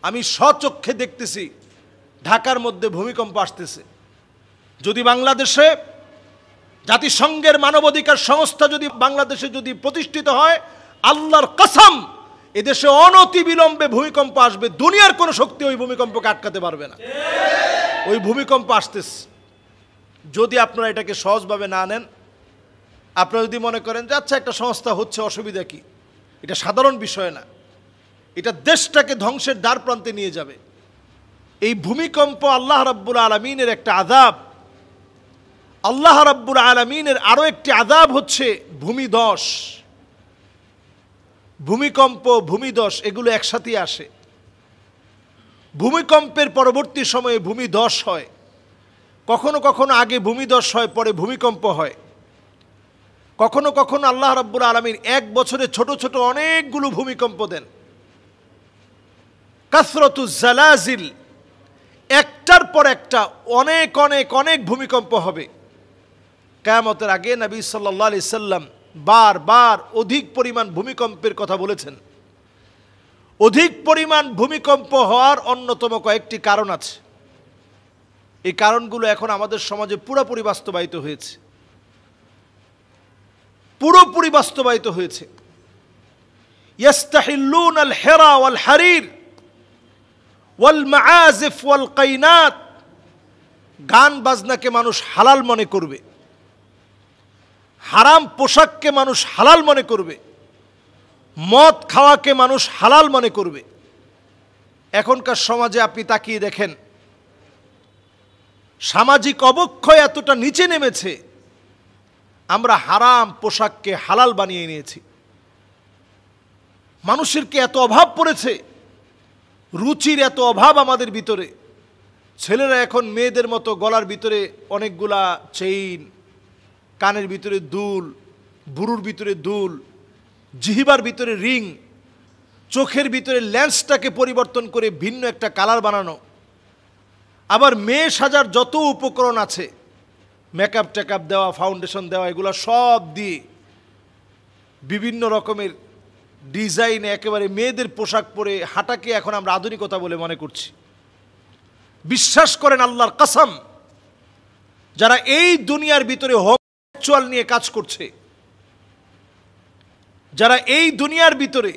আমি স্বচক্ষে দেখতেছি ঢাকার মধ্যে ভূমিকম্প আসতেছে। যদি বাংলাদেশে জাতিসংঘের মানবাধিকার সংস্থা যদি বাংলাদেশে যদি প্রতিষ্ঠিত হয়, আল্লাহর কসম এদেশে অনতিবিলম্বে ভূমিকম্প আসবে। দুনিয়ার কোনো শক্তি ওই ভূমিকম্পকে আটকাতে পারবে না। ওই ভূমিকম্প আসতেছে। যদি আপনারা এটাকে সহজভাবে না নেন, আপনারা যদি মনে করেন যে আচ্ছা একটা সংস্থা হচ্ছে, অসুবিধা কি, এটা সাধারণ বিষয় না, এটা দেশটাকে ধ্বংসের দ্বার প্রান্তে নিয়ে যাবে। এই ভূমিকম্প আল্লাহ রাব্বুল আলামিনের একটা আযাব। আল্লাহ রাব্বুল আলামিনের আরো একটি আযাব হচ্ছে ভূমিধস। ভূমিকম্প, ভূমিধস এগুলো একসাথে আসে। ভূমিকম্পের পরবর্তী সময়ে ভূমিধস হয়, কখনো কখনো আগে ভূমিধস হয় পরে ভূমিকম্প হয়। কখনো কখনো আল্লাহ রাব্বুল আলামিন এক বছরে ছোট ছোট অনেকগুলো ভূমিকম্প দেন। কাসরাতুজ জালাজিল, একটার পর একটা অনেক অনেক অনেক ভূমিকম্প হবে। কিয়ামতের আগে নবী সাল্লাল্লাহু আলাইহি সাল্লাম বারবার অধিক পরিমাণ ভূমিকম্পের কথা বলেছেন। অধিক পরিমাণ ভূমিকম্প হওয়ার অন্যতম কয়েকটি কারণ আছে। এই কারণগুলো এখন আমাদের সমাজে পুরোপুরি বাস্তবায়িত হয়েছে, পুরোপুরি বাস্তবায়িত হয়েছে। ইয়াস্তাহিল্লুন আল হিরা ওয়াল হারির ওয়াল মাআজিফ ওয়াল কাইনাত, গান বাজনাকে মানুষ হালাল মনে করবে, হারাম পোশাককে মানুষ হালাল মনে করবে, মদ খাওয়াকে মানুষ হালাল মনে করবে। এখনকার সমাজে আপনি তাকিয়ে দেখেন, সামাজিক অবক্ষয় এতটা নিচে নেমেছে, আমরা হারাম পোশাককে হালাল বানিয়ে নিয়েছি। মানুষের কি এত অভাব পড়েছে, রুচির এত অভাব আমাদের ভিতরে। ছেলেরা এখন মেয়েদের মতো গলার ভিতরে অনেকগুলা চেইন, কানের ভিতরে দুল, বুরুর ভিতরে দুল, জিহ্বার ভিতরে রিং, চোখের ভিতরে লেন্সটাকে পরিবর্তন করে ভিন্ন একটা কালার বানানো। আবার মেয়ে সাজার যত উপকরণ আছে, মেকআপ টেকআপ দেওয়া, ফাউন্ডেশন দেওয়া, এগুলো সব দিয়ে বিভিন্ন রকমের ডিজাইনে একেবারে মেয়েদের পোশাক পরে হাঁটাকে এখন আমরা আধুনিকতা বলে মনে করছি। বিশ্বাস করেন আল্লাহর কসম, যারা এই দুনিয়ার ভিতরে হোমচুয়াল নিয়ে কাজ করছে, যারা এই দুনিয়ার ভিতরে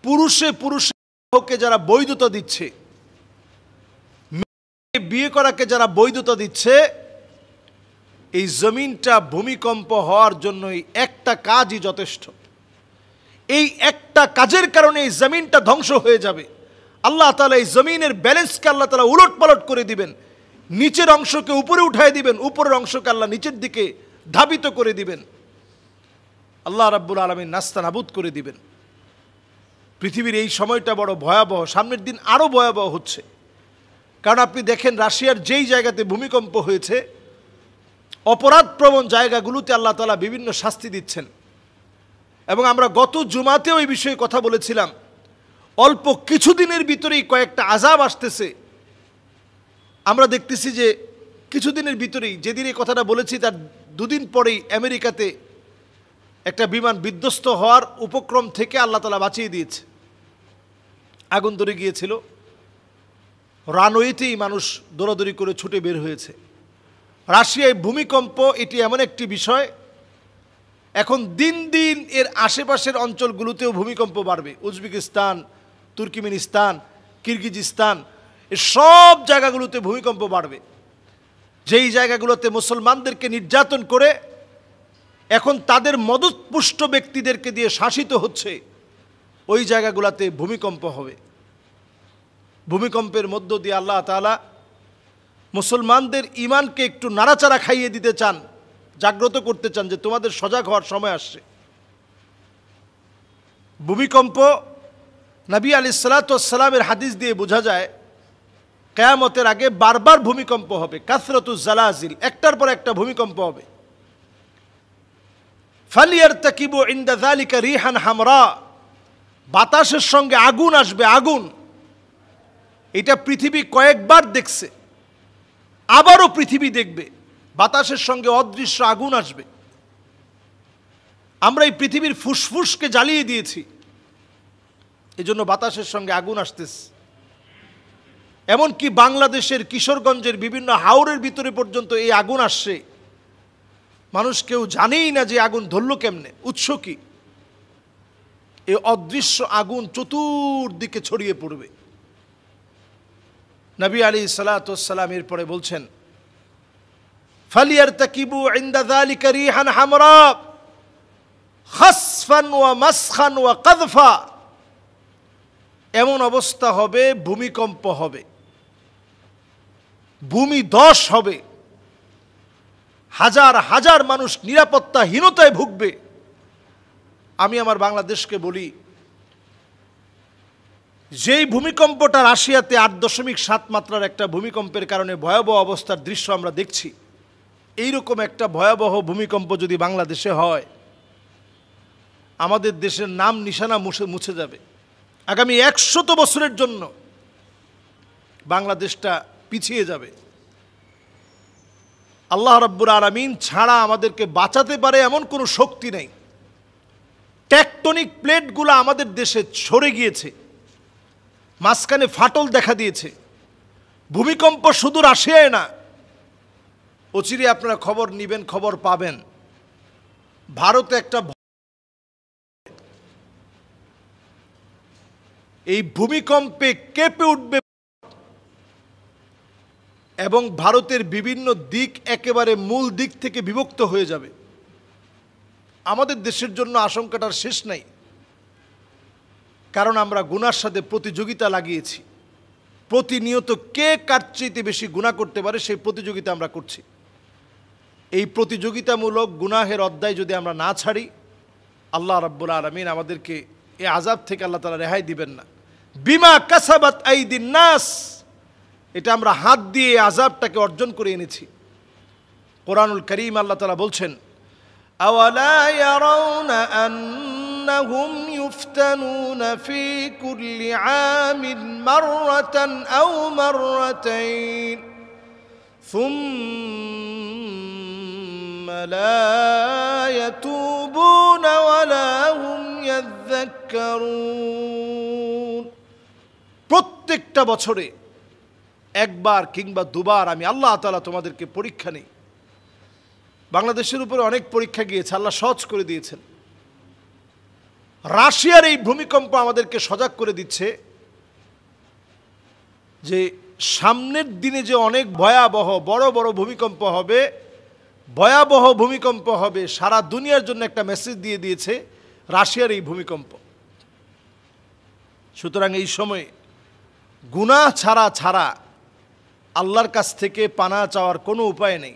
পুরুষে পুরুষকে যারা বৈধতা দিচ্ছে, বিয়ে করাকে যারা বৈধতা দিচ্ছে, এই জমিনটা ভূমিকম্প হওয়ার জন্য একটা কাজই যথেষ্ট। এই একটা কাজের কারণে এই জমিনটা ধ্বংস হয়ে যাবে। আল্লাহ তাআলা এই জমিনের ব্যালেন্সকে আল্লাহ তাআলা উলট পালট করে দিবেন। নিচের অংশকে উপরে উঠায় দিবেন, উপরের অংশকে আল্লাহ নিচের দিকে ধাবিত করে দিবেন। আল্লাহ রাব্বুল আলামিন নাস্তানাবুদ করে দিবেন। পৃথিবীর এই সময়টা বড় ভয়াবহ, সামনের দিন আরো ভয়াবহ হচ্ছে। কারণ আপনি দেখেন রাশিয়ার যেই জায়গাতে ভূমিকম্প হয়েছে, অপরাধপ্রবণ জায়গাগুলোতে আল্লাহ তাআলা বিভিন্ন শাস্তি দিচ্ছেন। এবং আমরা গত জুমাতেও এই বিষয়ে কথা বলেছিলাম। অল্প কিছুদিনের ভিতরেই কয়েকটা আযাব আসতেছে। আমরা দেখতেছি যে কিছুদিনের ভিতরেই, যেদিন এই কথাটা বলেছি তার দুদিন পরেই আমেরিকাতে একটা বিমান বিধ্বস্ত হওয়ার উপক্রম থেকে আল্লাহ তাআলা বাঁচিয়ে দিয়েছে। আগুন ধরে গিয়েছিল, রানওয়েতেই মানুষ দৌড়াদৌড়ি করে ছুটে বের হয়েছে। রাশিয়ায় ভূমিকম্প এটি এমন একটি বিষয়, এখন দিন দিন এর আশেপাশের অঞ্চলগুলোতেও ভূমিকম্প বাড়বে। উজবেকিস্তান, তুর্কমেনিস্তান, কিরগিজস্তান, এর সব জায়গাগুলোতে ভূমিকম্প বাড়বে। যেই জায়গাগুলোতে মুসলমানদেরকে নির্যাতন করে এখন তাদের মদতপুষ্ট ব্যক্তিদেরকে দিয়ে শাসিত হচ্ছে, ওই জায়গাগুলোতে ভূমিকম্প হবে। ভূমিকম্পের মধ্য দিয়ে আল্লাহ তাআলা মুসলমানদের ঈমানকে একটু নাড়াচাড়া খাইয়ে দিতে চান, জাগ্রত করতে চান যে তোমাদের সজাগ হওয়ার সময় আসছে। ভূমিকম্প নবী আলাইহিস সালাতু ওয়াস সালামের হাদিস দিয়ে বোঝা যায় কিয়ামতের আগে বারবার ভূমিকম্প হবে। কাসরাতুজ জালাজিল, একটার পর একটা ভূমিকম্প হবে। ফালিয়ারতাকিবু ইনদা যালিকা রিহান হামরা, বাতাসের সঙ্গে আগুন আসবে, আগুন। এটা পৃথিবী কয়েকবার দেখছে, আবারও পৃথিবী দেখবে। বাতাসের সঙ্গে অদৃশ্য আগুন আসবে। আমরা এই পৃথিবীর ফুসফুসকে জ্বালিয়ে দিয়েছি। এজন্য বাতাসের সঙ্গে আগুন আসতেছে। এমনকি বাংলাদেশের কিশোরগঞ্জের বিভিন্ন হাওরের ভিতরে পর্যন্ত এই আগুন আসছে, মানুষ কেউ জানেই না যে আগুন ধরল কেমনে, উৎস কি। এই অদৃশ্য আগুন চতুর্দিকে ছড়িয়ে পড়বে। নবী আলাইহিস সালাতু ওয়াস সালাম এরপরে বলছেন, ফালিয়ারতাকিবু ইনদা যালিকা রিহান হামরা খাসফান ওয়া মাসখান ওয়া কাযফা। এমন অবস্থা হবে, ভূমিকম্প হবে, ভূমিধস হবে, হাজার হাজার মানুষ নিরাপত্তাহীনতায় ভুগবে। আমি আমার বাংলাদেশকে বলি, যেই ভূমিকম্পটা রাশিয়াতে 8.7 মাত্রার একটা ভূমিকম্পের কারণে ভয়াবহ অবস্থার দৃশ্য আমরা দেখছি, এইরকম একটা ভয়াবহ ভূমিকম্প যদি বাংলাদেশে হয়, আমাদের দেশের নাম নিশানা মুছে যাবে। আগামী 100 বছরের জন্য বাংলাদেশটা পিছিয়ে যাবে। আল্লাহ রাব্বুল আলামিন ছাড়া আমাদেরকে বাঁচাতে পারে এমন কোনো শক্তি নেই। টেকটনিক প্লেটগুলো আমাদের দেশে সরে গিয়েছে, মাঝখানে ফাটল দেখা দিয়েছে। ভূমিকম্প শুধু রাশিয়ায় না, অচিরে আপনারা খবর নিবেন, খবর পাবেন ভারতে একটা, এই ভূমিকম্পে কেঁপে উঠবে এবং ভারতের বিভিন্ন দিক একেবারে মূল দিক থেকে বিভক্ত হয়ে যাবে। আমাদের দেশের জন্য আশঙ্কাটার শেষ নাই, কারণ আমরা গুনার সাথে প্রতিযোগিতা লাগিয়েছি। প্রতিনিয়ত কে কার চাইতে বেশি গুনাহ করতে পারে সেই প্রতিযোগিতা আমরা করছি। এই প্রতিযোগিতামূলক গুনাহের অধ্যায় যদি আমরা না ছাড়ি, আল্লাহ রাব্বুল আলামিন আমাদেরকে এই আযাব থেকে আল্লাহ তাআলা রেহাই দিবেন না। বিমা কাসাবাত আইদিন নাস, এটা আমরা হাত দিয়ে আযাবটাকে অর্জন করে এনেছি। কোরআনুল কারীম আল্লাহ তাআলা বলছেন, আওয়ালা ইয়ারাউনা আন্নাহুম ইফতানুনা ফি কুল্লি আমিন মাররাতান আও মাররাতাইন সুম্মা লা ইয়াতুবুনা ওয়ালা হুম ইয়াযাক্কারুন। প্রত্যেকটা বছরে একবার কিংবা দুবার আমি আল্লাহ তাআলা তোমাদেরকে পরীক্ষা নেই। বাংলাদেশের উপরে অনেক পরীক্ষা গিয়েছে, আল্লাহ সহজ করে দিয়েছেন। রাশিয়ার এই ভূমিকম্প আমাদেরকে সজাগ করে দিচ্ছে যে সামনের দিনে যে অনেক ভয়াবহ বড় বড় ভূমিকম্প হবে, ভয়াবহ ভূমিকম্প হবে, সারা দুনিয়ার জন্য একটা মেসেজ দিয়ে দিয়েছে রাশিয়ার এই ভূমিকম্প। সুতরাং এই সময় গুনাহ ছাড়া আল্লাহর কাছ থেকে পানাহ চাওয়ার কোনো উপায় নেই।